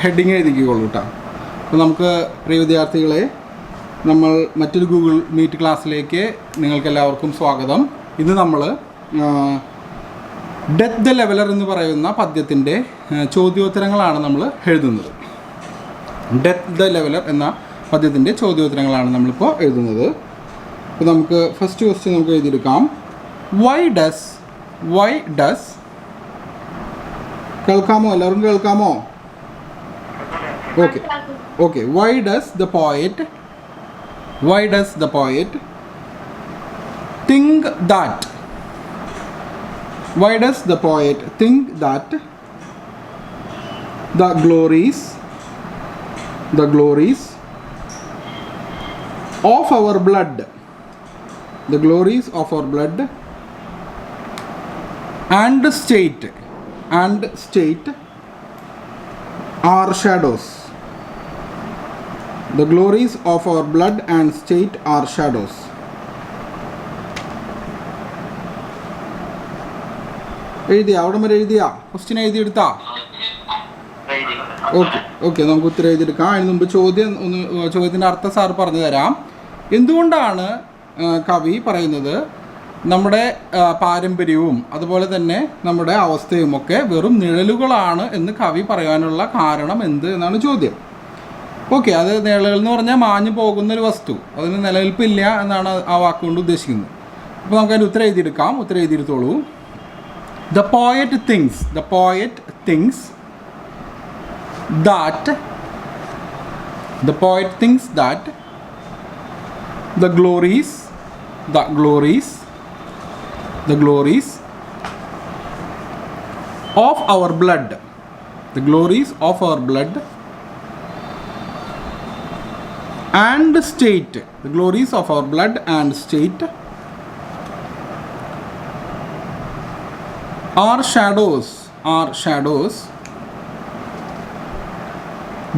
Heading എഴുതിക്കൊള്ളൂ കേട്ടോ. അപ്പോൾ നമുക്ക് പ്രിയ വിദ്യാർത്ഥികളെ, നമ്മൾ മറ്റൊരു ഗൂഗിൾ മീറ്റ് ക്ലാസ്സിലേക്ക് നിങ്ങൾക്കെല്ലാവർക്കും സ്വാഗതം. ഇന്ന് നമ്മൾ ഡെത്ത് ദ ലെവലർ എന്ന് പറയുന്ന പദ്യത്തിൻ്റെ ചോദ്യോത്തരങ്ങളാണ് നമ്മൾ എഴുതുന്നത്. ഡെത്ത് ദ ലെവലർ എന്ന പദ്യത്തിൻ്റെ ചോദ്യോത്തരങ്ങളാണ് നമ്മളിപ്പോൾ എഴുതുന്നത്. അപ്പോൾ നമുക്ക് ഫസ്റ്റ് ക്വസ്റ്റ്യൻ നമുക്ക് എഴുതിയെടുക്കാം. വൈ ഡസ് കേൾക്കാമോ? എല്ലാവരും കേൾക്കാമോ? Okay. Why does the poet think that the glories of our blood and state are shadows? The glories of our blood and state are shadows. എഴുതിയാ? അവിടെ വരെ എഴുതിയാ? ക്വസ്റ്റ്യൻ എഴുതിയെടുത്താ? ഓക്കെ നമുക്ക് ഉത്തരം എഴുതിയെടുക്കാം. അതിന് മുമ്പ് ചോദ്യത്തിൻ്റെ അർത്ഥം സാർ പറഞ്ഞു തരാം. എന്തുകൊണ്ടാണ് കവി പറയുന്നത് നമ്മുടെ പാരമ്പര്യവും അതുപോലെ തന്നെ നമ്മുടെ അവസ്ഥയും ഒക്കെ വെറും നിഴലുകളാണ് എന്ന് കവി പറയാനുള്ള കാരണം എന്ത് എന്നാണ് ചോദ്യം. ഓക്കെ, അത് നിഴലുകൾ എന്ന് പറഞ്ഞാൽ മാഞ്ഞു പോകുന്നൊരു വസ്തു, അതിന് നിലനിൽപ്പില്ല എന്നാണ് ആ വാക്കുകൊണ്ട് ഉദ്ദേശിക്കുന്നത്. അപ്പോൾ നമുക്ക് അതിൻ്റെ ഉത്തരം എഴുതിയെടുക്കാം. ഉത്തരം എഴുതിയെടുത്തോളൂ. The poet thinks that the glories of our blood and state are shadows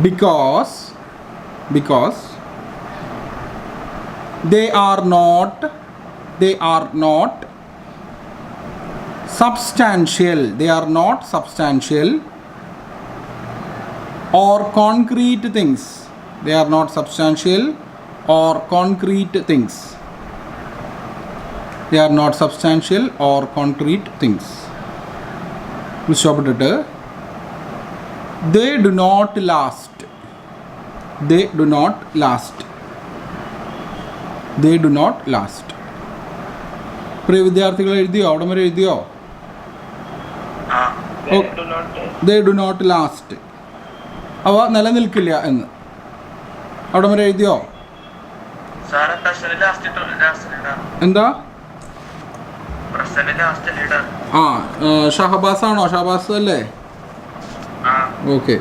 because they are not substantial or concrete things. ഇഷ്ടപ്പെട്ടിട്ട് they do not last. പ്രിയ വിദ്യാർത്ഥികൾ എഴുതിയോ? അവിടെ വരെ എഴുതിയോ? they do not last, അവ നിലനിൽക്കില്ല എന്ന് അവിടെ വരെ എഴുതിയോ? എന്താ? ഷഹബാസ് ആണോ? ഷഹബാസ് അല്ലേ? ഓക്കെ,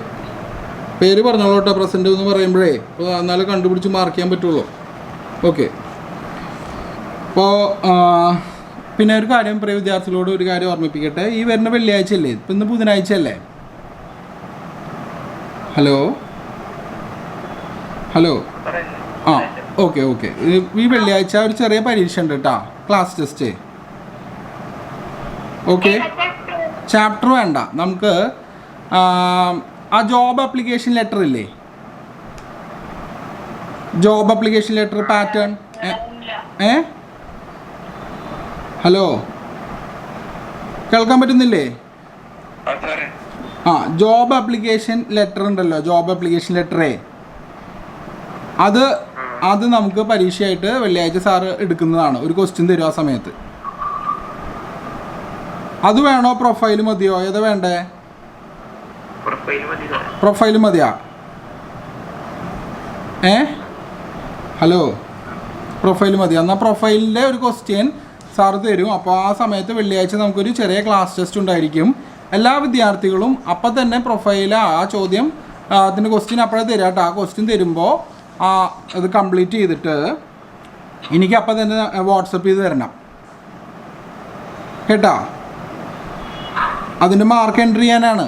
പേര് പറഞ്ഞോളൂ കേട്ടോ. പ്രസന്റ് എന്ന് പറയുമ്പോഴേ അപ്പോൾ എന്നാലും കണ്ടുപിടിച്ച് മാർക്ക് ചെയ്യാൻ പറ്റുള്ളൂ. ഓക്കെ, അപ്പോൾ പിന്നെ ഒരു കാര്യം പ്രിയ വിദ്യാർത്ഥികളോട് ഒരു കാര്യം ഓർമ്മിപ്പിക്കട്ടെ. ഈ വരുന്ന വെള്ളിയാഴ്ച അല്ലേ? ഇപ്പം ഇന്ന് ബുധനാഴ്ച അല്ലേ? ഹലോ ഓക്കെ ഈ വെള്ളിയാഴ്ച ഒരു ചെറിയ പരീക്ഷ ഉണ്ട് കേട്ടോ, ക്ലാസ് ടെസ്റ്റ്. ഓക്കെ, ചാപ്റ്റർ വേണ്ട, നമുക്ക് ആ ജോബ് ആപ്ലിക്കേഷൻ ലെറ്റർ ഇല്ലേ? Job application letter pattern. Hello, കേൾക്കാൻ പറ്റുന്നില്ലേ? ജോബ് ആപ്ലിക്കേഷൻ ലെറ്റർ ഉണ്ടല്ലോ, ജോബ് ആപ്ലിക്കേഷൻ ലെറ്ററേ, അത് നമുക്ക് പരീക്ഷയായിട്ട് വെള്ളിയാഴ്ച സാറ് എടുക്കുന്നതാണ്. ഒരു ക്വസ്റ്റ്യൻ തരും ആ സമയത്ത്. അത് വേണോ? പ്രൊഫൈൽ മതിയോ? ഏതാ വേണ്ടേ? പ്രൊഫൈൽ മതിയാ? ഹലോ, പ്രൊഫൈൽ മതി. എന്നാൽ പ്രൊഫൈലിൻ്റെ ഒരു ക്വസ്റ്റ്യൻ സാറ് തരും. അപ്പോൾ ആ സമയത്ത് വെള്ളിയാഴ്ച നമുക്കൊരു ചെറിയ ക്ലാസ് ടെസ്റ്റ് ഉണ്ടായിരിക്കും. എല്ലാ വിദ്യാർത്ഥികളും അപ്പം തന്നെ പ്രൊഫൈൽ ആ ചോദ്യം അതിൻ്റെ ക്വസ്റ്റ്യൻ അപ്പോഴേ തരാം കേട്ടോ. ആ ക്വസ്റ്റ്യൻ തരുമ്പോൾ അത് കംപ്ലീറ്റ് ചെയ്തിട്ട് എനിക്ക് അപ്പം തന്നെ വാട്സപ്പ് ചെയ്ത് തരണം കേട്ടോ. അതിൻ്റെ മാർക്ക് എൻട്രി ചെയ്യാനാണ്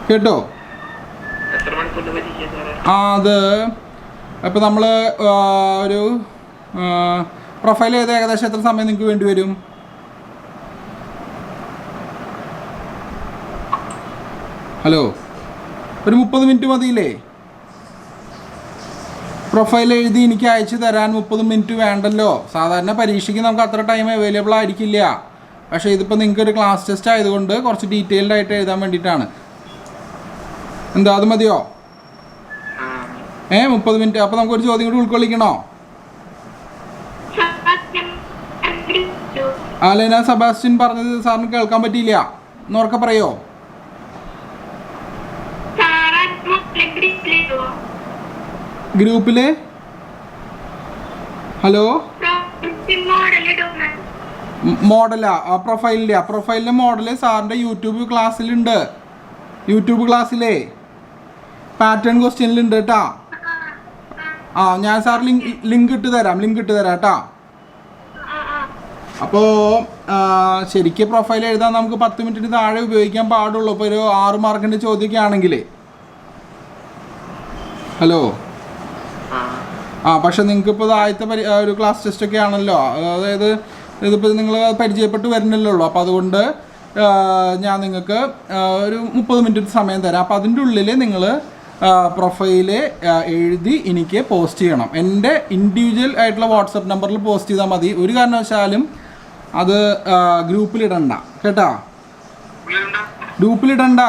കേട്ടോ. അത് ഇപ്പോൾ നമ്മൾ ഒരു പ്രൊഫൈൽ ചെയ്ത് ഏകദേശം എത്ര സമയം നിങ്ങൾക്ക് വേണ്ടി വരും? ഹലോ ഒരു 30 മിനിറ്റ് മതിയില്ലേ? പ്രൊഫൈൽ എഴുതി എനിക്ക് അയച്ചു തരാൻ 30 മിനിറ്റ് വേണ്ടല്ലോ. സാധാരണ പരീക്ഷയ്ക്ക് നമുക്ക് അത്ര ടൈം അവൈലബിൾ ആയിരിക്കില്ല. പക്ഷേ ഇതിപ്പോൾ നിങ്ങൾക്ക് ഒരു ക്ലാസ് ടെസ്റ്റ് ആയതുകൊണ്ട് കുറച്ച് ഡീറ്റെയിൽഡ് ആയിട്ട് എഴുതാൻ വേണ്ടിയിട്ടാണ്. എന്താ അത് മതിയോ? 30 മിനിറ്റ്. അപ്പോൾ നമുക്കൊരു ചോദ്യം കൂടി ഉൾക്കൊള്ളിക്കണോ? അലേന സെബാസ്റ്റ്യൻ പറഞ്ഞത് സാറിന് കേൾക്കാൻ പറ്റിയില്ല, എന്നോർക്കെ പറയോ? ഗ്രൂപ്പില് ഹലോ മോഡലാ പ്രൊഫൈലിൻ്റെ മോഡല് സാറിൻ്റെ യൂട്യൂബ് ക്ലാസ്സിലുണ്ട്. യൂട്യൂബ് ക്ലാസ്സിലേ പാറ്റേൺ ക്വസ്റ്റ്യനിലുണ്ട് കേട്ടാ. ഞാൻ സാർ ലിങ്ക് ഇട്ട് തരാം കേട്ടാ. അപ്പോൾ ശരിക്കും പ്രൊഫൈൽ എഴുതാൻ നമുക്ക് 10 മിനിറ്റിന് താഴെ ഉപയോഗിക്കാൻ പാടുള്ളൂ. ഇപ്പോൾ ഒരു 6 മാർക്കിൻ്റെ ചോദ്യമൊക്കെ ആണെങ്കിൽ. ഹലോ പക്ഷെ നിങ്ങൾക്ക് ഇപ്പോൾ ആദ്യത്തെ ഒരു ക്ലാസ് ടെസ്റ്റൊക്കെ ആണല്ലോ. അതായത് ഇതിപ്പോൾ നിങ്ങൾ പരിചയപ്പെട്ട് വരുന്നില്ലേ ഉള്ളൂ. അപ്പോൾ അതുകൊണ്ട് ഞാൻ നിങ്ങൾക്ക് ഒരു 30 മിനിറ്റ് സമയം തരാം. അപ്പോൾ അതിൻ്റെ ഉള്ളിൽ നിങ്ങൾ പ്രൊഫൈല് എഴുതി എനിക്ക് പോസ്റ്റ് ചെയ്യണം. എൻ്റെ ഇൻഡിവിജ്വൽ ആയിട്ടുള്ള വാട്സപ്പ് നമ്പറിൽ പോസ്റ്റ് ചെയ്താൽ മതി. ഒരു കാരണവശാലും അത് ഗ്രൂപ്പിലിടണ്ട കേട്ടോ.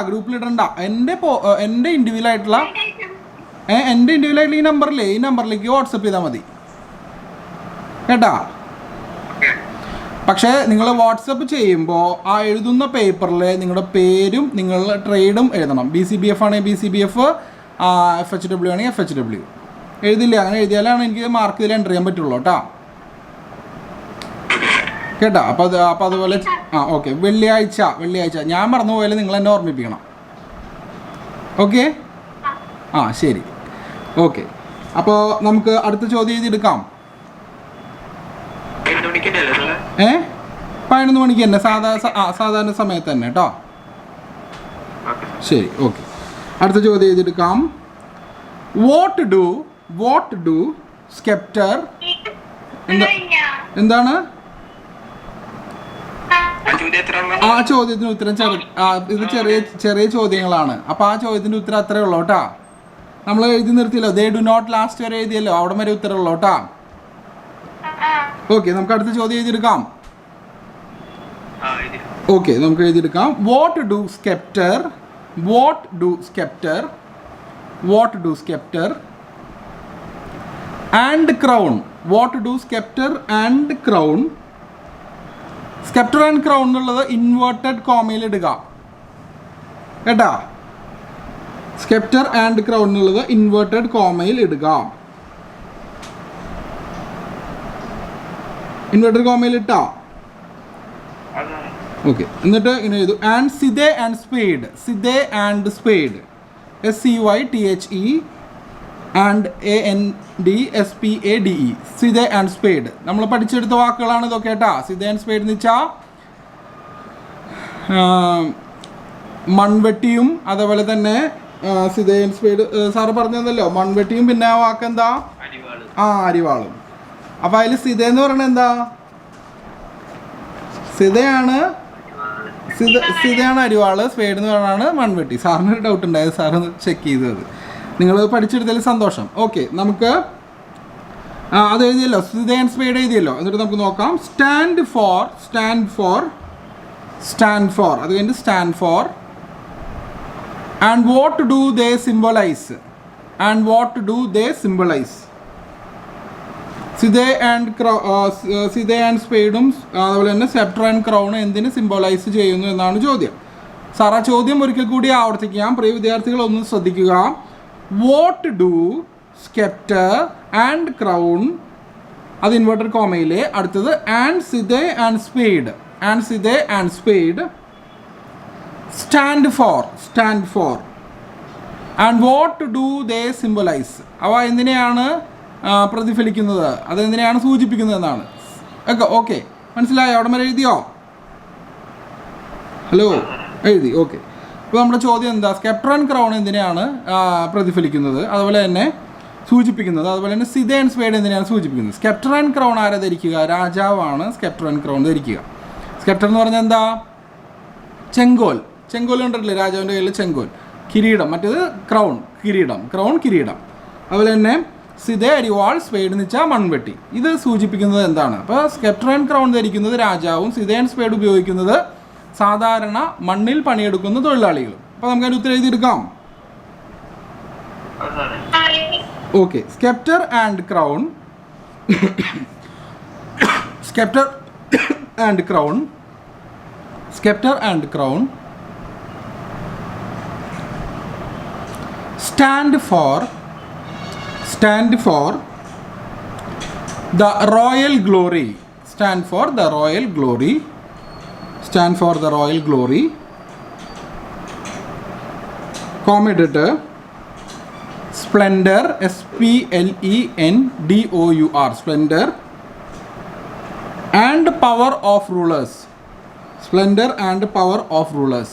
ഗ്രൂപ്പിലിടണ്ട. എൻ്റെ ഇൻഡിവിജ്വലായിട്ടുള്ള ഈ നമ്പറിലേക്ക് വാട്സപ്പ് ചെയ്താൽ മതി കേട്ടാ. പക്ഷേ നിങ്ങൾ വാട്സപ്പ് ചെയ്യുമ്പോൾ ആ എഴുതുന്ന പേപ്പറിൽ നിങ്ങളുടെ പേരും നിങ്ങളുടെ ട്രേഡും എഴുതണം. BCBF ആണെങ്കിൽ BCBF, FHW ആണെങ്കിൽ FHW എഴുതില്ല. അങ്ങനെ എഴുതിയാലാണ് എനിക്ക് മാർക്ക് ഇതിൽ എൻ്റർ ചെയ്യാൻ പറ്റുള്ളൂ കേട്ടോ. അപ്പോൾ അതുപോലെ ഓക്കെ. വെള്ളിയാഴ്ച ഞാൻ മറന്നു പോയാലും നിങ്ങൾ എന്നെ ഓർമ്മിപ്പിക്കണം. ഓക്കെ ശരി. ഓക്കെ, അപ്പോൾ നമുക്ക് അടുത്ത ചോദ്യം എഴുതിയെടുക്കാം. 11 മണിക്ക് തന്നെ സാധാരണ സമയത്ത് തന്നെ കേട്ടോ. ശരി, ഓക്കെ. അടുത്ത ചോദ്യം എഴുതിയെടുക്കാം. വാട്ട് ഡു സ്കെപ്റ്റർ എന്താണ്? ആ ചോദ്യത്തിന് ഉത്തരം ഇത് ചെറിയ ചോദ്യങ്ങളാണ്. അപ്പോൾ ആ ചോദ്യത്തിൻ്റെ ഉത്തരം അത്രേ ഉള്ളൂ കേട്ടോ. നമ്മൾ എഴുതി നിർത്തിയല്ലോ. ദേ ഡു നോട്ട് ലാസ്റ്റ് വരെ എഴുതിയല്ലോ. അവിടെ വരെ ഉത്തരം ഉള്ളൂ കേട്ടോ. ഓക്കെ, നമുക്ക് അടുത്ത ചോദ്യം എഴുതിയെടുക്കാം. ഓക്കെ, നമുക്ക് എഴുതിയെടുക്കാം. What do sceptre and crown. Sceptre and crown എന്നുള്ളത് ഇൻവേർട്ടഡ് കോമയിൽ ഇടുക കേട്ടാ. സ്കെപ്റ്റർ ആൻഡ് ക്രൗൺ എന്നുള്ളത് ഇൻവേർട്ടഡ് കോമയിൽ ഇടുക. ഇൻവേർട്ടഡ് കോമയിൽ ഇട്ടാ. ഓക്കെ, എന്നിട്ട് ഇങ്ങനെ എഴുതു. And scythe and spade. SCYTHE and ANDSPADE. Scythe and spade നമ്മൾ പഠിച്ചെടുത്ത വാക്കുകളാണ് ഇതൊക്കെ കേട്ടാ. സിദെ ആൻഡ് സ്പേഡ് എന്ന് വെച്ചാൽ മൺവെട്ടിയും അതേപോലെ തന്നെ സിദെ ആൻഡ് സ്പേഡ് സാറ് പറഞ്ഞതല്ലോ. മൺവെട്ടിയും പിന്നെ ആ വാക്കെന്താ? അരിവാളും. അപ്പം അതിൽ സിദ എന്ന് പറയുന്നത് എന്താ? സിദയാണ് അരിവാള്, സ്പേഡ് എന്ന് പറയുന്നതാണ് മൺവെട്ടി. സാറിനൊരു ഡൗട്ട് ഉണ്ടായത്, സാറൊന്ന് ചെക്ക് ചെയ്തത്. നിങ്ങൾ പഠിച്ചെടുത്തതിൽ സന്തോഷം. ഓക്കെ, നമുക്ക് അത് എഴുതിയല്ലോ. സിദ ആൻഡ് സ്പേഡ് എഴുതിയല്ലോ. എന്നിട്ട് നമുക്ക് നോക്കാം. സ്റ്റാൻഡ് ഫോർ അത് കഴിഞ്ഞ് stand for. And what do they symbolise? Scythe and സ്പേഡും അതുപോലെ തന്നെ സ്കെപ്റ്റർ ആൻഡ് ക്രൗൺ എന്തിന് സിംബലൈസ് ചെയ്യുന്നു എന്നാണ് ചോദ്യം. സാർ ആ ചോദ്യം ഒരിക്കൽ കൂടി ആവർത്തിക്കാം. പ്രിയ വിദ്യാർത്ഥികൾ ഒന്ന് ശ്രദ്ധിക്കുക. What do sceptre and crown, അത് ഇൻവേർട്ടഡ് കോമയിലെ. അടുത്തത് and scythe and spade stand for. And what do they symbolise? അവ എന്തിനെയാണ് പ്രതിഫലിക്കുന്നത്, അതെന്തിനെയാണ് സൂചിപ്പിക്കുന്നത് എന്നാണ്. ഓക്കെ, മനസ്സിലായോ? അവിടെ വരെ എഴുതിയോ? ഹലോ, എഴുതി. ഓക്കെ, ഇപ്പോൾ നമ്മുടെ ചോദ്യം എന്താ? സ്കെപ്റ്റർ ആൻഡ് ക്രൗൺ എന്തിനെയാണ് പ്രതിഫലിക്കുന്നത്, അതുപോലെ തന്നെ സൂചിപ്പിക്കുന്നത്, അതുപോലെ തന്നെ സിദെ ആൻഡ് സ്പേഡ് എന്തിനെയാണ് സൂചിപ്പിക്കുന്നത്? സ്കെപ്റ്റർ ആൻഡ് ക്രൗൺ ആരെ ധരിക്കുക? രാജാവാണ് സ്കെപ്റ്റർ ആൻഡ് ക്രൗൺ ധരിക്കുക. സ്കെപ്റ്റർ എന്ന് പറഞ്ഞാൽ എന്താ? ചെങ്കോൽ കണ്ടിട്ടില്ലേ? രാജാവിൻ്റെ കയ്യിൽ ചെങ്കോൽ. കിരീടം, മറ്റേത് ക്രൗൺ, കിരീടം, ക്രൗൺ കിരീടം. അതുപോലെ തന്നെ സിതേ അരിവാൾ സ്പേഡ് എന്ന് വെച്ചാൽ മൺവെട്ടി. ഇത് സൂചിപ്പിക്കുന്നത് എന്താണ്? അപ്പോൾ സ്കെപ്റ്റർ ആൻഡ് ക്രൗൺ ധരിക്കുന്നത് രാജാവും സിതേ ആൻഡ് സ്പേഡ് ഉപയോഗിക്കുന്നത് സാധാരണ മണ്ണിൽ പണിയെടുക്കുന്ന തൊഴിലാളികളും. അപ്പോൾ നമുക്ക് അതിന് ഉത്തരം എഴുതിയെടുക്കാം. Okay, sceptre and crown, sceptre and crown, sceptre and crown stand for the royal glory, stand for the royal glory, stand for the royal glory. Commodore, splendor, SPLENDOUR, splendor and power of rulers, splendor and power of rulers,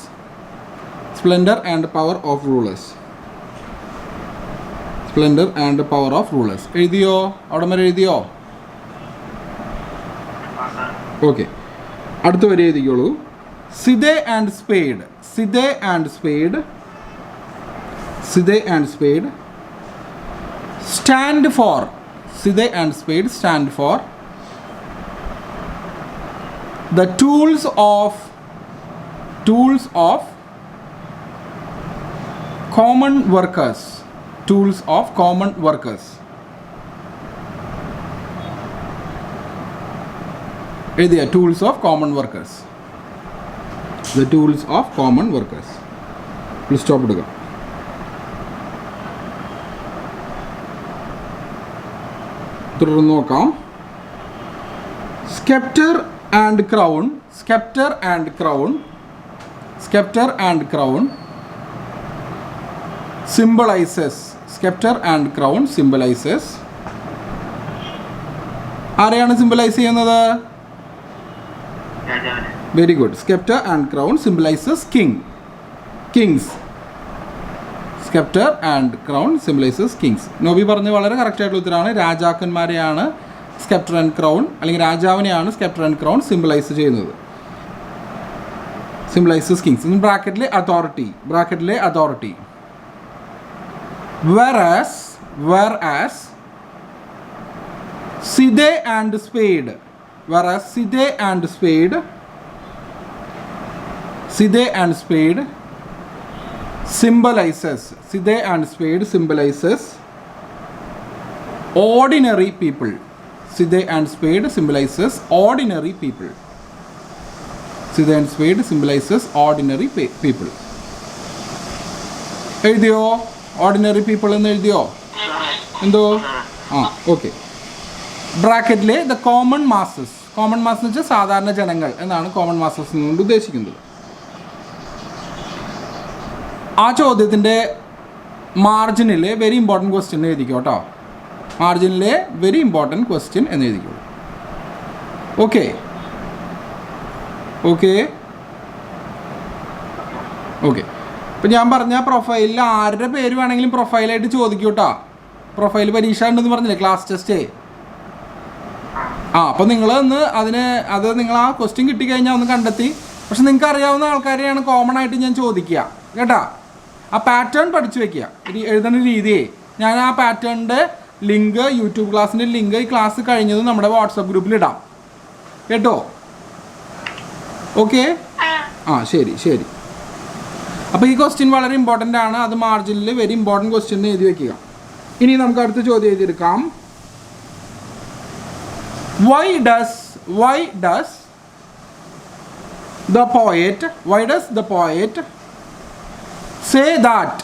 splendor and power of rulers, splendor and power of rulers. എഴുതിയോ? അവിടെ വരെ എഴുതിയോ? Okay, അടുത്ത വരെ എഴുതിക്കോളൂ. Scythe and spade, scythe and spade, scythe and spade stand for, scythe and spade stand for the tools of common workers, tools of common workers. എഴുതിയ tools of common workers, the tools of common workers. Full stop ഇടുക. തുടർന്ന് നോക്കാം. Sceptre and crown, sceptre and crown, sceptre and crown symbolizes, scepter and crown symbolizes, ആരെയാണ് symbolise ചെയ്യുന്നത്? Very good. Sceptre and crown symbolises kings, sceptre and crown symbolises kings. Nobi പറഞ്ഞ വളരെ correct ആയിട്ടുള്ള ഉത്തരമാണ്. രാജാക്കന്മാരെയാണ് sceptre and crown, അല്ലെങ്കിൽ രാജാവിനെയാണ് sceptre and crown symbolise ചെയ്യുന്നത്. Symbolises kings. ബ്രാക്കറ്റിലെ അതോറിറ്റി, ബ്രാക്കറ്റിലെ authority. Whereas Sidhe and spade, whereas Sidhe and spade symbolizes, Sidhe and spade symbolizes ordinary people, Sidhe and spade symbolizes ordinary people, Sidhe and spade symbolizes ordinary people. എഴുതിയോ? Ordinary people എന്ന് എഴുതിയോ? എന്തോ? ആ, okay. ബ്രാക്കറ്റിലെ the common masses, common mass എന്ന് വെച്ചാൽ സാധാരണ ജനങ്ങൾ എന്നാണ് കോമൺ മാസസ് എന്നുകൊണ്ട് ഉദ്ദേശിക്കുന്നത്. ആ ചോദ്യത്തിൻ്റെ മാർജിനിലെ വെരി ഇമ്പോർട്ടൻറ്റ് ക്വസ്റ്റ്യൻ എഴുതിക്കോ കേട്ടോ. മാർജിനിലെ വെരി ഇമ്പോർട്ടൻറ്റ് ക്വസ്റ്റ്യൻ എന്ന് എഴുതിക്കോ. Okay okay okay. ഇപ്പം ഞാൻ പറഞ്ഞ പ്രൊഫൈലിൽ ആരുടെ പേര് വേണമെങ്കിലും പ്രൊഫൈലായിട്ട് ചോദിക്കൂ കേട്ടോ. പ്രൊഫൈൽ പരീക്ഷ ഉണ്ടെന്ന് പറഞ്ഞില്ലേ, ക്ലാസ് ടെസ്റ്റ്. അപ്പോൾ നിങ്ങൾ ഒന്ന് അത് നിങ്ങൾ ആ ക്വസ്റ്റ്യൻ കിട്ടിക്കഴിഞ്ഞാൽ ഒന്ന് കണ്ടെത്തി. പക്ഷെ നിങ്ങൾക്ക് അറിയാവുന്ന ആൾക്കാരെയാണ് കോമൺ ആയിട്ട് ഞാൻ ചോദിക്കുക കേട്ടോ. ആ പാറ്റേൺ പഠിച്ചു വെക്കുക, എഴുതുന്ന രീതിയെ. ഞാൻ ആ പാറ്റേണിൻ്റെ ലിങ്ക്, യൂട്യൂബ് ക്ലാസ്സിൻ്റെ ലിങ്ക് ഈ ക്ലാസ് കഴിഞ്ഞത് നമ്മുടെ വാട്സപ്പ് ഗ്രൂപ്പിൽ ഇടാം കേട്ടോ. ഓക്കെ, ആ ശരി ശരി. അപ്പോൾ ഈ ക്വസ്റ്റ്യൻ വളരെ ഇമ്പോർട്ടൻ്റ് ആണ്. അത് മാർജിനിൽ വെരി ഇമ്പോർട്ടൻറ്റ് ക്വസ്റ്റ്യൻ എഴുതി വയ്ക്കുക. ഇനി നമുക്ക് അടുത്ത ചോദ്യം എഴുതിയെടുക്കാം. Why does the poet say that?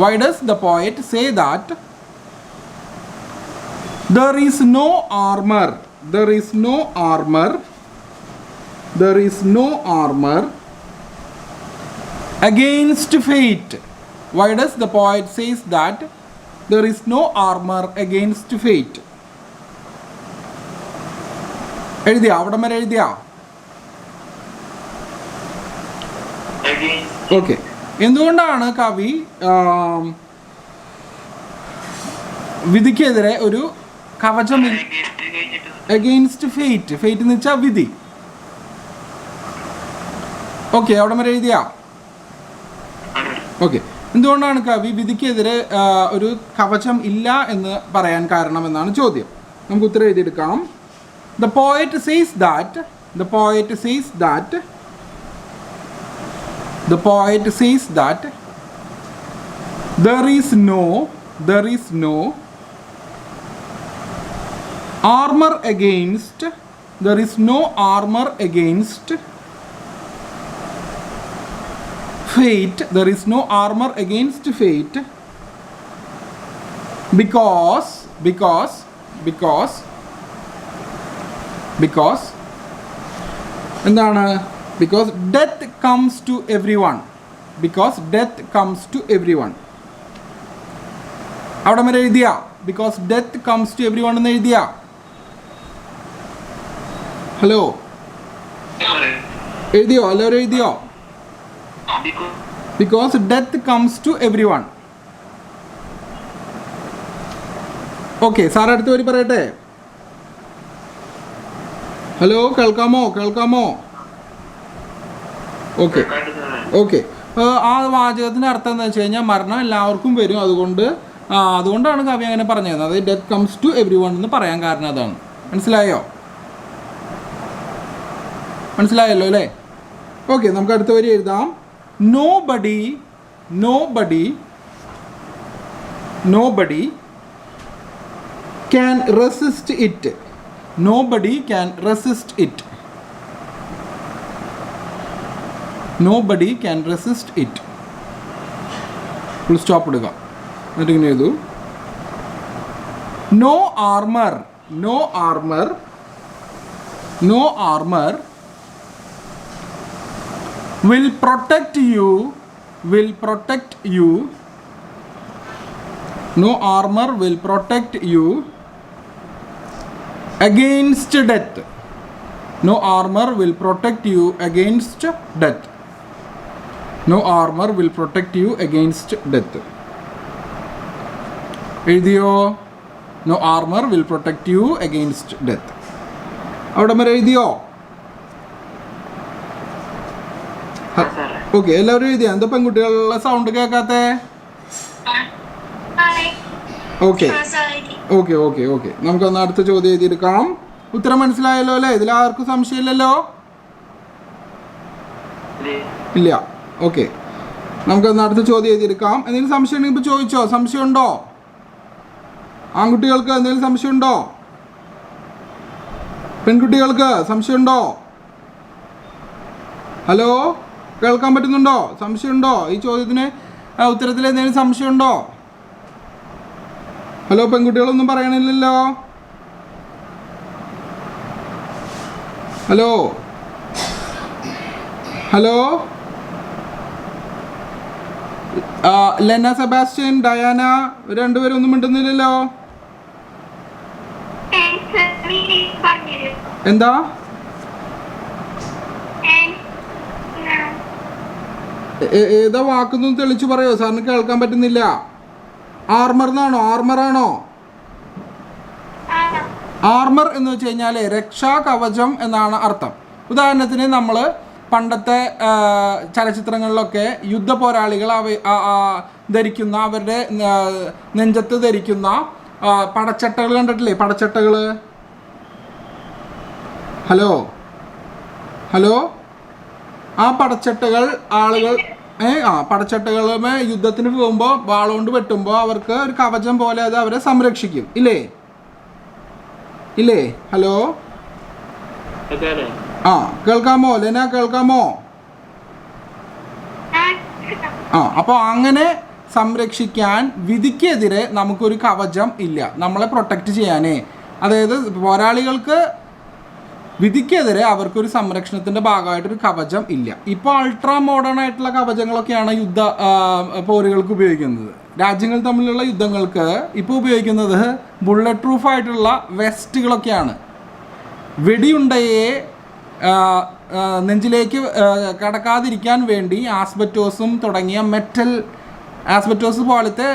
Why does the poet say that there is no armor? There is no armor. There is no armor against fate. Why does the poet says that there is no armor against fate? എഴുതിയാ? അവിടെ വരെ എഴുതിയാ? Okay. എന്തുകൊണ്ടാണ് കവി വിധിക്കെതിരെ ഒരു കവചം, against fate, fate എന്ന് വെച്ചാൽ വിധി. ഓക്കെ, അവിടെ വരെ എഴുതിയാ? ഓക്കെ. എന്തുകൊണ്ടാണ് കവി വിധിക്കെതിരെ ഒരു കവചം ഇല്ല എന്ന് പറയാൻ കാരണമെന്നാണ് ചോദ്യം. നമുക്ക് ഉത്തരം എഴുതിയെടുക്കാം. The poet says that there is no armor against fate. There is no armor against fate because എന്താണ്? Because death comes to everyone. അവിടെ വരെ എഴുതിയ because death comes to everyone എന്ന് എഴുതിയ? ഹലോ, എഴുതിയോ? എല്ലാവരും എഴുതിയോ? Because death comes to everyone. Okay, sir അടുത്ത വരി പറയട്ടെ. ഹലോ, കേൾക്കാമോ? ഓക്കെ. ആ വാചകത്തിൻ്റെ അർത്ഥം എന്താ വെച്ച് കഴിഞ്ഞാൽ മരണം എല്ലാവർക്കും വരും, അതുകൊണ്ടാണ് കവി അങ്ങനെ പറഞ്ഞത്. അതായത് death comes to everyone എന്ന് പറയാൻ കാരണം അതാണ്. മനസ്സിലായല്ലോ അല്ലേ? ഓക്കെ, നമുക്ക് അടുത്ത വരി എഴുതാം. Nobody can resist it. Nobody can resist it. Full stop ഇടുക. എന്നിട്ട് ഇങ്ങനെ എഴുതൂ. No armor will protect you. No armor will protect you against death. No armor will protect you against death. എഴുതിയോ? No armor will protect you against death. അവിടെ വരെ എഴുതിയോ? Okay, എല്ലാവരും എഴുതിയാ? എന്താ പെൺകുട്ടികളുടെ സൗണ്ട് കേൾക്കാത്തെ? ഓക്കെ, നമുക്കൊന്ന് അടുത്ത ചോദ്യം എഴുതിയെടുക്കാം. ഉത്തരം മനസ്സിലായല്ലോ അല്ലേ? ഇതിൽ ആർക്കും സംശയമില്ലല്ലോ? ഇല്ല. ഓക്കെ, നമുക്കൊന്ന് അടുത്ത ചോദ്യം എഴുതിയെടുക്കാം. എന്തെങ്കിലും സംശയം ഉണ്ടെങ്കിൽ ഇപ്പോൾ ചോദിച്ചോ. സംശയമുണ്ടോ? ആൺകുട്ടികൾക്ക് എന്തെങ്കിലും സംശയമുണ്ടോ? പെൺകുട്ടികൾക്ക് സംശയമുണ്ടോ? ഹലോ, കേൾക്കാൻ പറ്റുന്നുണ്ടോ? സംശയമുണ്ടോ? ഈ ചോദ്യത്തിന് ഉത്തരത്തിൽ എന്തെങ്കിലും സംശയമുണ്ടോ? ഹലോ, പെൺകുട്ടികളൊന്നും പറയണില്ലല്ലോ. ഹലോ, ലെന, സെബാസ്റ്റ്യൻ, ഡയാന, രണ്ടുപേരും ഒന്നും മിണ്ടുന്നില്ലല്ലോ. എന്താ? ഏതാ വാക്കൊന്നും തെളിച്ചു പറയോ? സാറിന് കേൾക്കാൻ പറ്റുന്നില്ല. ആർമറാണോ? ആർമർ എന്ന് വെച്ച് കഴിഞ്ഞാൽ രക്ഷാ കവചം എന്നാണ് അർത്ഥം. ഉദാഹരണത്തിന് നമ്മൾ പണ്ടത്തെ ചലച്ചിത്രങ്ങളിലൊക്കെ യുദ്ധ പോരാളികൾ ധരിക്കുന്ന, അവരുടെ നെഞ്ചത്ത് ധരിക്കുന്ന പടച്ചട്ടകൾ കണ്ടിട്ടില്ലേ? പടച്ചട്ടകൾ. ഹലോ, ആ പടച്ചട്ടകൾ ആളുകൾ പടച്ചട്ടകളുമേ യുദ്ധത്തിന് പോകുമ്പോൾ വാളുകൊണ്ട് വെട്ടുമ്പോൾ അവർക്ക് ഒരു കവചം പോലെ അത് അവരെ സംരക്ഷിക്കും. ഇല്ലേ? ഹലോ, കേൾക്കാമോ? ലെന, കേൾക്കാമോ? അപ്പോൾ അങ്ങനെ സംരക്ഷിക്കാൻ വിധിക്കെതിരെ നമുക്കൊരു കവചം ഇല്ല, നമ്മളെ പ്രൊട്ടക്റ്റ് ചെയ്യാനേ. അതായത് പോരാളികൾക്ക് വിധിക്കെതിരെ അവർക്കൊരു സംരക്ഷണത്തിൻ്റെ ഭാഗമായിട്ടൊരു കവചം ഇല്ല. ഇപ്പോൾ അൾട്രാ മോഡേൺ ആയിട്ടുള്ള കവചങ്ങളൊക്കെയാണ് യുദ്ധ പോരുകൾക്ക് ഉപയോഗിക്കുന്നത്. രാജ്യങ്ങൾ തമ്മിലുള്ള യുദ്ധങ്ങൾക്ക് ഇപ്പോൾ ഉപയോഗിക്കുന്നത് ബുള്ളറ്റ് പ്രൂഫ് ആയിട്ടുള്ള വെസ്റ്റുകളൊക്കെയാണ്. വെടിയുണ്ടയെ നെഞ്ചിലേക്ക് കടക്കാതിരിക്കാൻ വേണ്ടി ആസ്ബറ്റോസും തുടങ്ങിയ ആസ്ബറ്റോസ് പോലത്തെ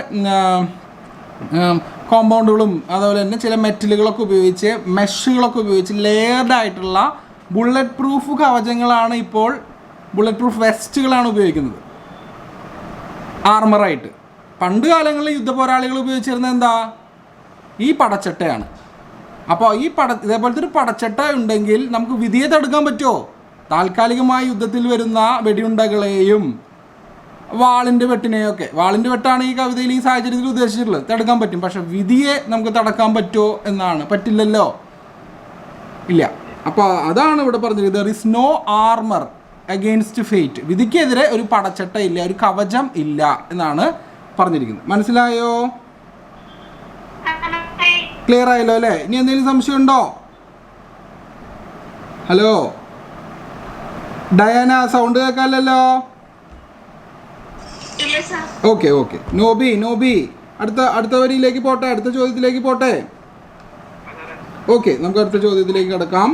കോമ്പൗണ്ടുകളും അതുപോലെ തന്നെ ചില മെറ്റലുകളൊക്കെ ഉപയോഗിച്ച് മെഷുകളൊക്കെ ഉപയോഗിച്ച് ലെയർഡ് ആയിട്ടുള്ള ബുള്ളറ്റ് പ്രൂഫ് കവചങ്ങളാണ് ഇപ്പോൾ, ബുള്ളറ്റ് പ്രൂഫ് വെസ്റ്റുകളാണ് ഉപയോഗിക്കുന്നത്. ആർമറായിട്ട്. പണ്ട് കാലങ്ങളിൽ യുദ്ധപോരാളികൾ ഉപയോഗിച്ചിരുന്നത് എന്താ? ഈ പടച്ചട്ടയാണ്. അപ്പോൾ ഈ ഇതേപോലത്തെ ഒരു പടച്ചട്ട ഉണ്ടെങ്കിൽ നമുക്ക് വിധിയെ തടുക്കാൻ പറ്റുമോ? താൽക്കാലികമായി യുദ്ധത്തിൽ വരുന്ന വെടിയുണ്ടകളെയും വാളിൻ്റെ വെട്ടിനെയൊക്കെ, വാളിൻ്റെ വെട്ടാണ് ഈ കവിതയിൽ ഈ സാഹചര്യത്തിൽ ഉദ്ദേശിച്ചിട്ടുള്ളത്, തടുക്കാൻ പറ്റും. പക്ഷെ വിധിയെ നമുക്ക് തടക്കാൻ പറ്റുമോ എന്നാണ്. പറ്റില്ലല്ലോ, ഇല്ല. അപ്പോൾ അതാണ് ഇവിടെ പറഞ്ഞത്, there is no armour against fate. വിധിക്കെതിരെ ഒരു പടച്ചട്ട ഇല്ല, ഒരു കവചം ഇല്ല എന്നാണ് പറഞ്ഞിരിക്കുന്നത്. മനസ്സിലായോ? ക്ലിയർ ആയല്ലോ അല്ലേ? ഇനി എന്തെങ്കിലും സംശയമുണ്ടോ? ഹലോ ഡയാന, സൗണ്ട് കേൾക്കാമല്ലോ. Okay okay. നോബി അടുത്ത വരിയിലേക്ക് പോട്ടെ, അടുത്ത ചോദ്യത്തിലേക്ക് പോട്ടെ. ഓക്കെ, നമുക്ക് അടുത്ത ചോദ്യത്തിലേക്ക് കിടക്കാം.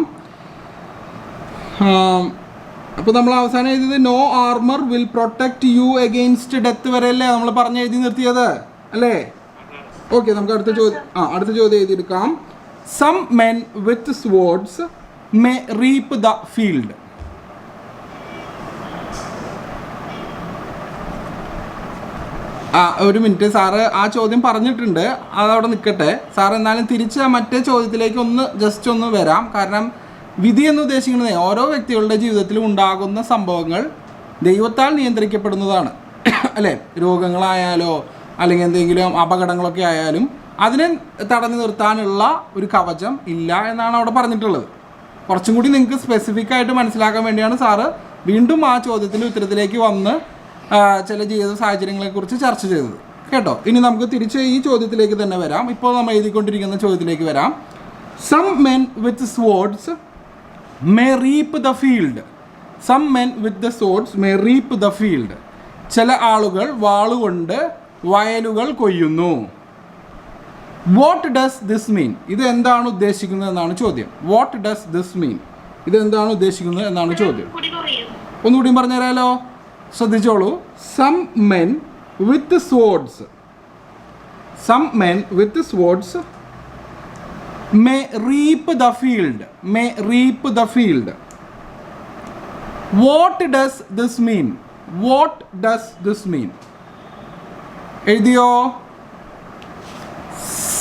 അപ്പോൾ നമ്മൾ അവസാനം എഴുതിയത് no armour will protect you against death വരെയല്ലേ നമ്മൾ പറഞ്ഞ് എഴുതി നിർത്തിയത് അല്ലേ? ഓക്കെ, നമുക്ക് അടുത്ത ചോദ്യം എഴുതിയെടുക്കാം. Some men with swords may reap the field. ഒരു മിനിറ്റ്, സാറ് ആ ചോദ്യം പറഞ്ഞിട്ടുണ്ട്, അതവിടെ നിൽക്കട്ടെ. സാർ എന്നാലും തിരിച്ച് മറ്റേ ചോദ്യത്തിലേക്ക് ജസ്റ്റ് ഒന്ന് വരാം. കാരണം വിധി എന്ന് ഉദ്ദേശിക്കുന്നത് ഓരോ വ്യക്തികളുടെ ജീവിതത്തിലും ഉണ്ടാകുന്ന സംഭവങ്ങൾ ദൈവത്താൽ നിയന്ത്രിക്കപ്പെടുന്നതാണ് അല്ലേ? രോഗങ്ങളായാലോ അല്ലെങ്കിൽ എന്തെങ്കിലും അപകടങ്ങളൊക്കെ ആയാലും അതിനെ തടഞ്ഞു നിർത്താനുള്ള ഒരു കവചം ഇല്ല എന്നാണ് അവിടെ പറഞ്ഞിട്ടുള്ളത്. കുറച്ചും കൂടി നിങ്ങൾക്ക് സ്പെസിഫിക് ആയിട്ട് മനസ്സിലാക്കാൻ വേണ്ടിയാണ് സാറ് വീണ്ടും ആ ചോദ്യത്തിൻ്റെ ഉത്തരത്തിലേക്ക് വന്ന് ചില ജീവിത സാഹചര്യങ്ങളെക്കുറിച്ച് ചർച്ച ചെയ്തത് കേട്ടോ. ഇനി നമുക്ക് തിരിച്ച് ഈ ചോദ്യത്തിലേക്ക് തന്നെ വരാം. ഇപ്പോൾ നമ്മൾ എഴുതിക്കൊണ്ടിരിക്കുന്ന ചോദ്യത്തിലേക്ക് വരാം. Some men with swords may reap the field. Some men with the swords may reap the field. ചില ആളുകൾ വാളുകൊണ്ട് വയലുകൾ കൊയ്യുന്നു. What does this mean? ഇത് എന്താണ് ഉദ്ദേശിക്കുന്നത് എന്നാണ് ചോദ്യം. What does this mean? ഇത് എന്താണ് ഉദ്ദേശിക്കുന്നത് എന്നാണ് ചോദ്യം. ഒന്നുകൂടി പറഞ്ഞുതരാലോ, ശ്രദ്ധിച്ചോളൂ. Some men with swords, some men with swords may reap the field, may reap the field. What does this mean? What does this മീൻ? എഴുതിയോ?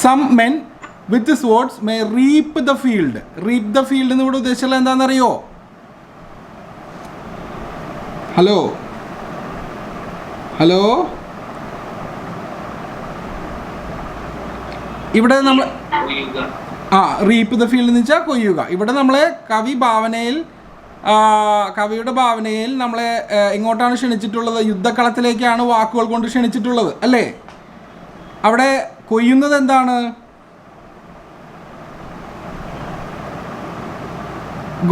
Some men with swords may reap the field. Reap the field എന്ന് ഇവിടെ ഉദ്ദേശിച്ചുള്ളത് എന്താണെന്നറിയോ? Hello hello ഇവിടെ നമ്മൾ റീപ്പ് the field എന്ന് വെച്ചാൽ കൊയ്യുക. ഇവിടെ നമ്മളെ കവിയുടെ ഭാവനയിൽ നമ്മളെ എങ്ങോട്ടാണ് ക്ഷണിച്ചിട്ടുള്ളത്? യുദ്ധക്കളത്തിലേക്കാണ് വാക്കുകൾ കൊണ്ട് ക്ഷണിച്ചിട്ടുള്ളത് അല്ലേ? അവിടെ കൊയ്യുന്നത് എന്താണ്?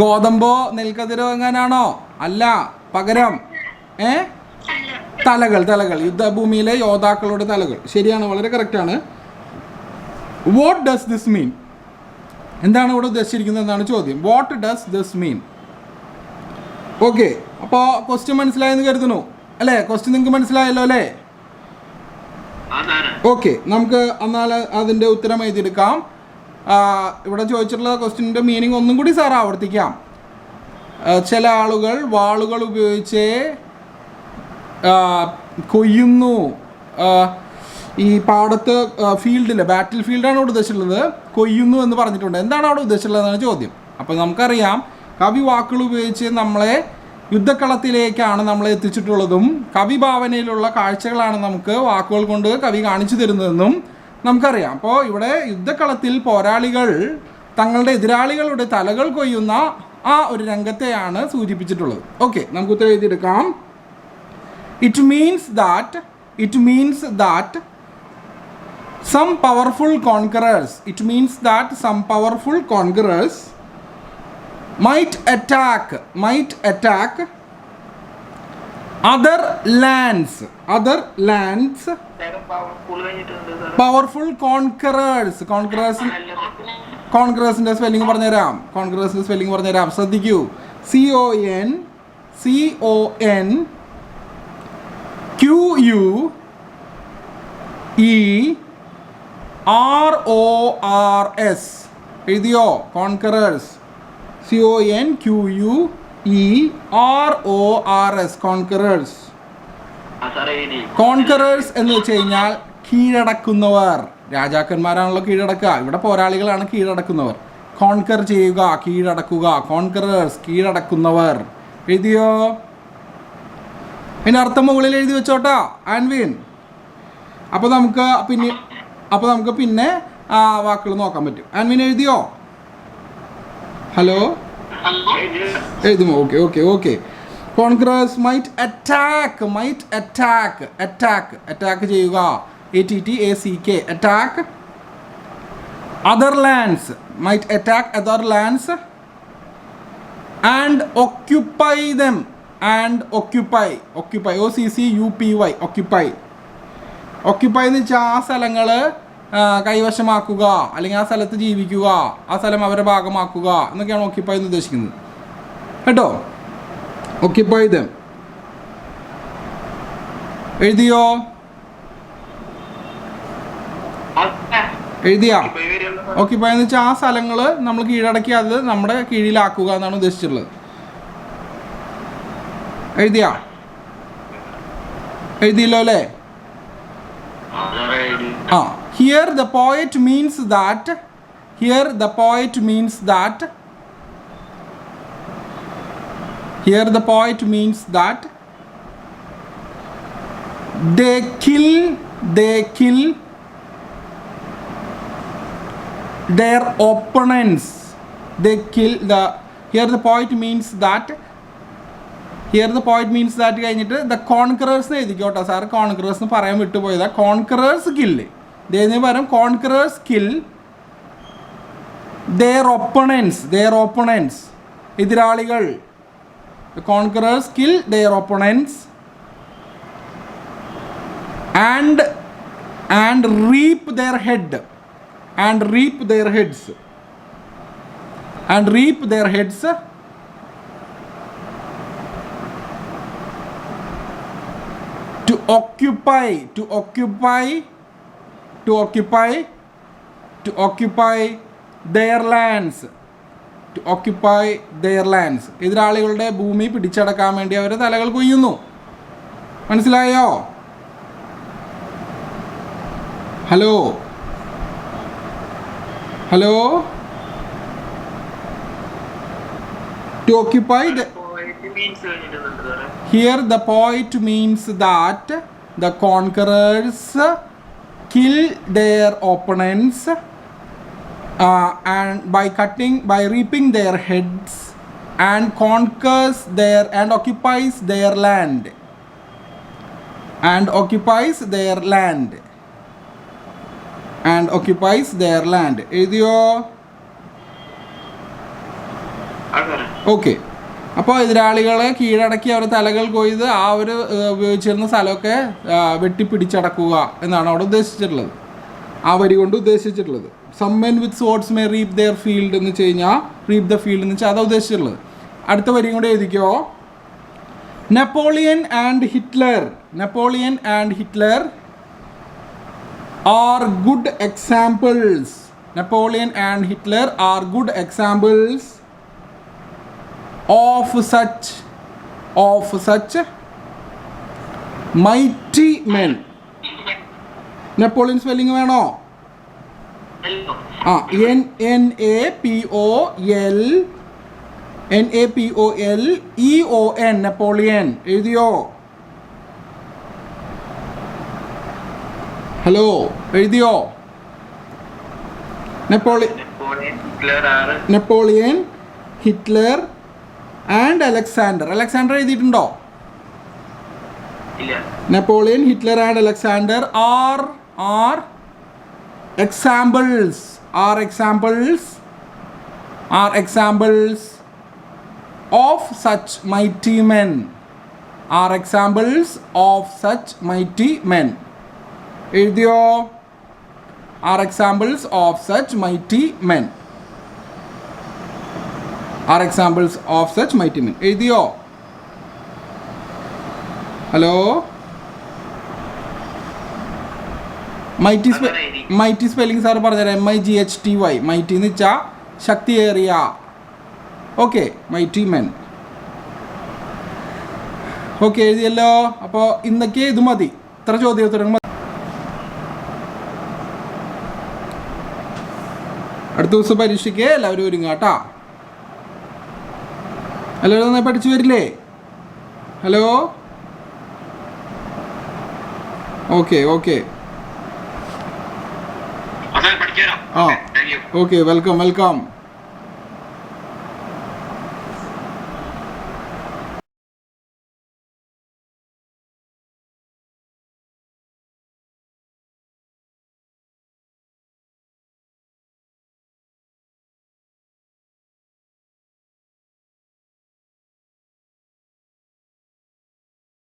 ഗോതമ്പോ നെൽക്കതിരോ എങ്ങാനാണോ? അല്ല, പകരം തലകൾ, യുദ്ധഭൂമിയിലെ യോദ്ധാക്കളുടെ തലകൾ. ശരിയാണ്, വളരെ കറക്റ്റാണ്. വാട്ട് ഡസ് ദിസ് മീൻ? എന്താണ് ഇവിടെ ഉദ്ദേശിച്ചിരിക്കുന്നത് എന്നാണ് ചോദ്യം. What does this mean? Okay, അപ്പോൾ ക്വസ്റ്റ്യൻ മനസ്സിലായെന്ന് കരുതുന്നു അല്ലേ? ക്വസ്റ്റ്യൻ നിങ്ങൾക്ക് മനസ്സിലായല്ലോ അല്ലേ? ഓക്കെ, നമുക്ക് എന്നാൽ അതിൻ്റെ ഉത്തരം എഴുതിയെടുക്കാം. ഇവിടെ ചോദിച്ചിട്ടുള്ള ക്വസ്റ്റ്യൻ്റെ മീനിങ് ഒന്നും കൂടി സാർ ആവർത്തിക്കാം. ചില ആളുകൾ വാളുകൾ ഉപയോഗിച്ച് കൊയ്യുന്നു. ഈ പാടത്ത് ഫീൽഡിൽ, ബാറ്റിൽ ഫീൽഡാണ് ഇവിടെ ഉദ്ദേശിച്ചിട്ടുള്ളത്. കൊയ്യുന്നു എന്ന് പറഞ്ഞിട്ടുണ്ട്. എന്താണ് അവിടെ ഉദ്ദേശിച്ചിട്ടുള്ളതെന്നാണ് ചോദ്യം. അപ്പോൾ നമുക്കറിയാം, കവി വാക്കുകൾ ഉപയോഗിച്ച് നമ്മളെ യുദ്ധക്കളത്തിലേക്കാണ് നമ്മളെ എത്തിച്ചിട്ടുള്ളതും കവി ഭാവനയിലുള്ള കാഴ്ചകളാണ് നമുക്ക് വാക്കുകൾ കൊണ്ട് കവി കാണിച്ചു തരുന്നതെന്നും നമുക്കറിയാം. അപ്പോൾ ഇവിടെ യുദ്ധക്കളത്തിൽ പോരാളികൾ തങ്ങളുടെ എതിരാളികളുടെ തലകൾ കൊയ്യുന്ന ആ ഒരു രംഗത്തെയാണ് സൂചിപ്പിച്ചിട്ടുള്ളത്. ഓക്കെ, നമുക്ക് ഉത്തരം എഴുതിയെടുക്കാം. It means that some powerful conquerors, it means that some powerful conquerors might attack other lands. Powerful conquerors spelling പറഞ്ഞുതരാം. ശ്രദ്ധിക്കൂ. CONQUERS എഴുതിയോ? കോൺകറേഴ്സ്. CONQUERS conquerors. കോൺകറേഴ്സ് എന്ന് വെച്ച് കഴിഞ്ഞാൽ കീഴടക്കുന്നവർ. രാജാക്കന്മാരാണല്ലോ കീഴടക്കുക, ഇവിടെ പോരാളികളാണ് കീഴടക്കുന്നവർ. കോൺകർ ചെയ്യുക, കീഴടക്കുക. കോൺകറേഴ്സ് കീഴടക്കുന്നവർ. എഴുതിയോ? അതിൻ്റെ അർത്ഥം മുകളിൽ എഴുതി വെച്ചോട്ടാ ആൻവിൻ. അപ്പോൾ നമുക്ക് പിന്നെ ആ വാക്കുകൾ നോക്കാൻ പറ്റും. ആൻവിൻ എഴുതിയോ? ഹലോ, എഴുതും. ഓക്കെ. കോൺഗ്രസ് മൈറ്റ് അറ്റാക്ക് ചെയ്യുക. ATTACK attack other lands. Might attack other lands and occupy them. occupy എന്ന് വെച്ചാൽ ആ സ്ഥലങ്ങൾ കൈവശമാക്കുക, അല്ലെങ്കിൽ ആ സ്ഥലത്ത് ജീവിക്കുക, ആ സ്ഥലം അവരുടെ ഭാഗമാക്കുക എന്നൊക്കെയാണ് occupy എന്ന് ഉദ്ദേശിക്കുന്നത് കേട്ടോ. occupy them. എഴുതിയോ? എഴുതിയാ? occupy എന്ന് വെച്ചാൽ ആ സ്ഥലങ്ങൾ നമ്മൾ കീഴടക്കി അത് നമ്മുടെ കീഴിലാക്കുക എന്നാണ് ഉദ്ദേശിച്ചിട്ടുള്ളത്. എഴുതിയല്ലോ അല്ലേ? Here the poet means that they kill their opponents. Here the poet കഴിഞ്ഞിട്ട് ദ കോൺകറേഴ്സ് എഴുതിക്കോട്ടെ സാർ. കോൺകറേഴ്സ് പറയാൻ വിട്ടുപോയതാ. കോൺകറേഴ്സ് കില്ല് ഇതിന് പകരം കോൺകറേഴ്സ് കിൽ their opponents എതിരാളികൾ. Conquerors kill their opponents and reap their heads to occupy their lands. എതിരാളികളുടെ ഭൂമി പിടിച്ചടക്കാൻ വേണ്ടി അവരുടെ തലകൾ കൊയ്യുന്നു. മനസ്സിലായോ? Hello to occupy here the poet means that the conquerors kill their opponents and by reaping their heads and occupies their land. എഴുതിയോ? Okay. അപ്പോൾ എതിരാളികളെ കീഴടക്കി അവരുടെ തലകൾ കൊയ്ത് ആ ഒരു ഉപയോഗിച്ചിരുന്ന സ്ഥലമൊക്കെ വെട്ടിപ്പിടിച്ചടക്കുക എന്നാണ് അവിടെ ഉദ്ദേശിച്ചിട്ടുള്ളത്, ആ വരി കൊണ്ട് ഉദ്ദേശിച്ചിട്ടുള്ളത്. Some men with swords may reap their field എന്ന് വെച്ച് കഴിഞ്ഞാൽ റീപ് ദ ഫീൽഡ് എന്ന് വെച്ചാൽ അതാണ് ഉദ്ദേശിച്ചിട്ടുള്ളത്. അടുത്ത വരിയും കൂടെ എഴുതിക്കോ. Napoleon and Hitler are good examples. Napoleon and Hitler are good examples of such mighty men. Napoleon spelling വേണോ? Napoleon. Napoleon എഴുതിയോ? ഹലോ, എഴുതിയോ? Napoleon, Hitler and Alexander. എഴുതിയിട്ടുണ്ടോ? Napoleon, Hitler and Alexander are examples of such mighty men. എഴുതിയോ? are examples of such mighty men. എഴുതിയോ? Hello, mighty spelling sir പറഞ്ഞുതരാം. MIGHTY. Mighty എന്ന് വെച്ചാൽ ശക്തിയേറിയ. Okay, mighty men. ഓക്കെ, എഴുതിയല്ലോ. അപ്പോൾ ഇന്നൊക്കെ ഇത് മതി, ഇത്ര ചോദ്യോത്തരങ്ങൾ മതി. അടുത്ത ദിവസം പരീക്ഷയ്ക്ക് എല്ലാവരും ഒരുങ്ങാട്ടാ. എല്ലാവരും നന്നായി പഠിച്ചു വരില്ലേ? ഹലോ, ഓക്കെ ഓക്കെ ആ ഓക്കെ, വെൽക്കം വെൽക്കം.